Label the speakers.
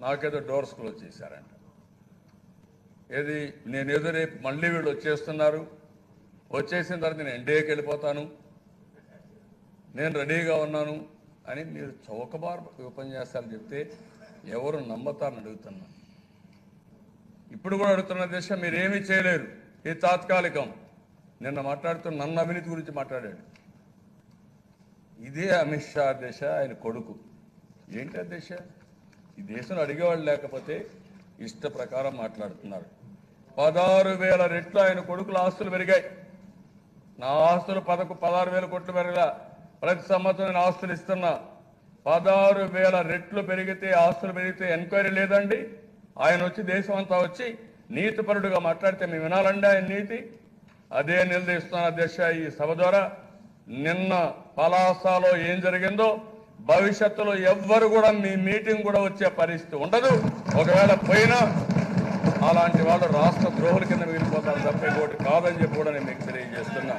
Speaker 1: నాకేదో doors close చేశారంట. ఏది నేనేదో రేపు మళ్ళీ వీళ్ళు వచ్చేస్తున్నారు, వచ్చేసిన తర్వాత నేను ఎన్డీఏకి వెళ్ళిపోతాను, నేను రెడీగా ఉన్నాను అని మీరు చౌకబారు ఉపన్యాసాలు చెప్తే ఎవరు నమ్మతారని అడుగుతున్నా. ఇప్పుడు కూడా అడుగుతున్న దిశ మీరేమీ చేయలేరు, ఇది తాత్కాలికం. నిన్న మాట్లాడుతూ నన్ను అవినీతి గురించి మాట్లాడాడు. ఇదే అమిత్ షా దిశ, ఆయన కొడుకు. ఏంటి ఆ దిశ? ఈ దేశంలో అడిగేవాళ్ళు లేకపోతే ఇష్ట ప్రకారం మాట్లాడుతున్నారు. 16,000 రెట్లు ఆయన కొడుకుల ఆస్తులు పెరిగాయి. నా ఆస్తులు 16,000 కోట్లు పెరగలా. ప్రతి సంవత్సరం నేను ఆస్తులు ఇస్తున్నా. 16,000 రెట్లు పెరిగితే, ఆస్తులు పెరిగితే ఎంక్వైరీ లేదండి? ఆయన వచ్చి దేశం అంతా వచ్చి నీతిపరుడుగా మాట్లాడితే మేము వినాలండి ఆయన నీతి? అదే నిలదీస్తున్న అధ్యక్ష ఈ సభ ద్వారా. నిన్న పలాసలో ఏం జరిగిందో భవిష్యత్తులో ఎవ్వరు కూడా మీ మీటింగ్ కూడా వచ్చే పరిస్థితి ఉండదు. ఒకవేళ పోయినా అలాంటి వాళ్ళు రాష్ట్ర ద్రోహుల కింద మిగిలిపోతారు తప్ప ఇంకోటి కాదని చెప్పి కూడా నేను మీకు తెలియజేస్తున్నా.